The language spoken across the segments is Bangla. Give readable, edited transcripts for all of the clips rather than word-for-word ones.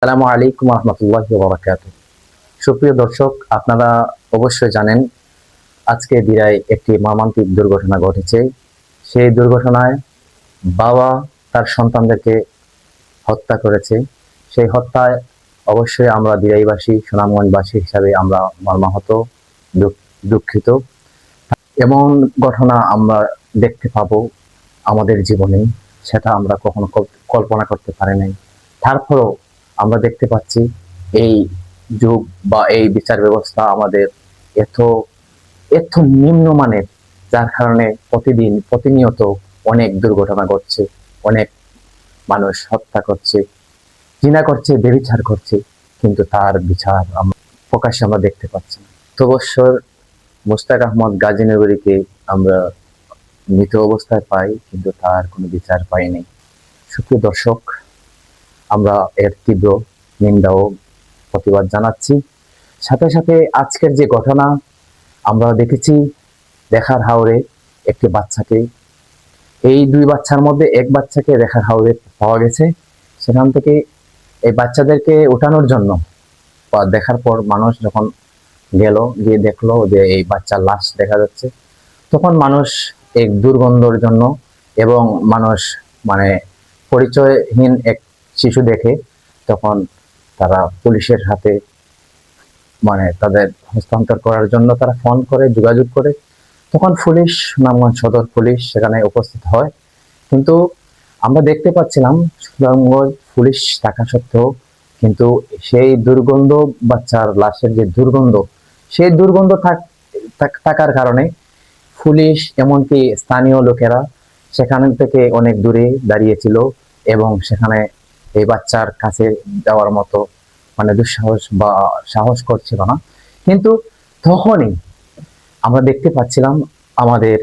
আসসালামু আলাইকুম রহমতুল্লাহি ওয়া বারাকাতুহু। সুপ্রিয় দর্শক, আপনারা অবশ্যই জানেন আজকে দিরায় একটি মর্মান্তিক দুর্ঘটনা ঘটেছে। সেই দুর্ঘটনায় বাবা তার সন্তানদেরকে হত্যা করেছে। সেই হত্যায় অবশ্যই আমরা দিরাইবাসী, সুনামগঞ্জবাসী হিসাবে আমরা মর্মাহত, দুঃখিত। এমন ঘটনা আমরা দেখতে পাবো আমাদের জীবনে, সেটা আমরা কখনো কল্পনা করতে পারি নাই। তারপরও আমরা দেখতে পাচ্ছি এই যুগ বা এই বিচার ব্যবস্থা আমাদের এত এত নিম্নমানের, যার কারণে প্রতিনিয়ত অনেক দুর্ঘটনা ঘটছে, অনেক মানুষ হত্যা করছে, জিনা করছে, ব্যভিচার করছে, কিন্তু তার বিচার প্রকাশ্যে আমরা দেখতে পাচ্ছি না। তো বৎসর মোস্তাক আহমদ গাজীনগরীকে আমরা মৃত অবস্থায় পাই, কিন্তু তার কোনো বিচার পাইনি। সুপ্রিয় দর্শক, আমরা এর তীব্র নিন্দা ও প্রতিবাদ জানাচ্ছি। সাথে সাথে আজকের যে ঘটনা আমরা দেখেছি, দেখার হাওরে একটি বাচ্চাকে, এই দুই বাচ্চার মধ্যে এক বাচ্চাকে দেখার হাওরে পাওয়া গেছে। সেখান থেকে এই বাচ্চাদেরকে ওঠানোর জন্য বা দেখার পর মানুষ যখন গিয়ে দেখলো যে এই বাচ্চার লাশ দেখা যাচ্ছে, তখন মানুষ এক দুর্গন্ধর জন্য এবং মানুষ মানে পরিচয়হীন এক শিশু দেখে তখন তারা পুলিশের হাতে তাদের হস্তান্তর করার জন্য তারা ফোন করে, যোগাযোগ করে। তখন পুলিশ, সুনামগঞ্জ সদর পুলিশ সেখানে উপস্থিত হয়। কিন্তু আমরা দেখতে পাচ্ছিলাম সুনামগঞ্জ পুলিশ থাকা সত্ত্বেও কিন্তু সেই দুর্গন্ধ, বাচ্চার লাশের যে দুর্গন্ধ, সেই দুর্গন্ধ থাকার কারণে পুলিশ, এমনকি স্থানীয় লোকেরা সেখান থেকে অনেক দূরে দাঁড়িয়েছিল এবং সেখানে এই বাচ্চার কাছে যাওয়ার মতো দুঃসাহস বা সাহস করছিল না। কিন্তু তখনই আমরা দেখতে পাচ্ছিলাম আমাদের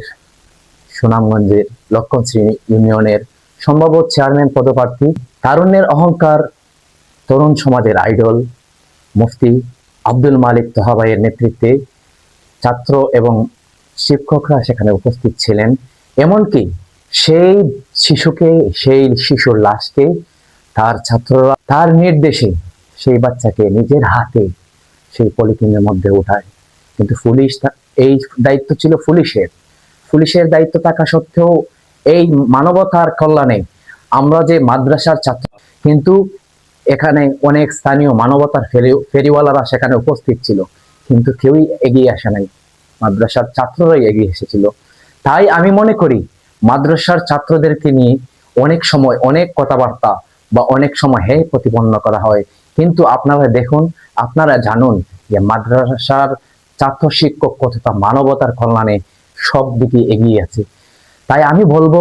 সুনামগঞ্জের লক্ষণশ্রী ইউনিয়নের সম্ভাব্য চেয়ারম্যান পদপ্রার্থী, তারুণ্যের অহংকার, তরুণ সমাজের আইডল মুফতি আব্দুল মালিক তোহা ভাইয়ের নেতৃত্বে ছাত্র এবং শিক্ষকরা সেখানে উপস্থিত ছিলেন। এমনকি সেই শিশুর লাশকে তার ছাত্ররা তার নির্দেশে সেই বাচ্চাকে নিজের হাতে সেই পলিথিনের মধ্যে উঠায়। কিন্তু পুলিশ, এই দায়িত্ব ছিল পুলিশের দায়িত্ব থাকা সত্ত্বেও এই মানবতার কল্যাণে আমরা যে মাদ্রাসার ছাত্র, কিন্তু এখানে অনেক স্থানীয় মানবতার ফেরিওয়ালারা সেখানে উপস্থিত ছিল, কিন্তু কেউই এগিয়ে আসে নাই, মাদ্রাসার ছাত্ররাই এগিয়ে এসেছিল। তাই আমি মনে করি মাদ্রাসার ছাত্রদেরকে নিয়ে অনেক সময় অনেক কথাবার্তা বা অনেক সময় প্রতিপন্ন করা হয়, কিন্তু আপনারা দেখুন, আপনারা জানুন যে মাদ্রাসার ছাত্র শিক্ষক কতটা মানবতার কল্যাণে সব দিকে এগিয়ে আছে। তাই আমি বলবো,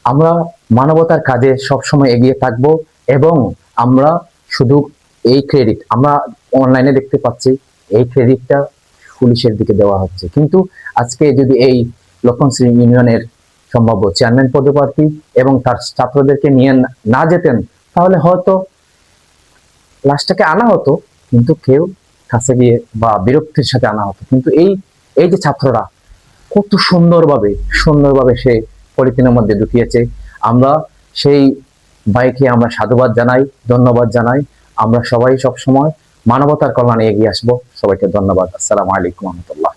আমরা মানবতার কাজে সবসময় এগিয়ে থাকব এবং আমরা শুধু এই ক্রেডিট আমরা অনলাইনে দেখতে পাচ্ছি, এই ক্রেডিটটা পুলিশের দিকে দেওয়া হচ্ছে। কিন্তু আজকে যদি এই লক্ষণশ্রী ইউনিয়নের সম্ভাব্য চেয়ারম্যান পদপ্রার্থী এবং তার ছাত্রদেরকে নিয়ে না যেতেন, তাহলে হয়তো লাশটাকে আনা হতো, কিন্তু কেউ কাছে গিয়ে বা বিরক্তির সাথে আনা হতো। কিন্তু এই যে ছাত্ররা কত সুন্দরভাবে সে পলিথিনের মধ্যে ঢুকিয়েছে, আমরা সেই ভাইকে আমরা সাধুবাদ জানাই, ধন্যবাদ জানাই। আমরা সবাই সবসময় মানবতার কল্যাণে এগিয়ে আসবো। সবাইকে ধন্যবাদ। আসসালামু আলাইকুম রহমতুল্লাহ।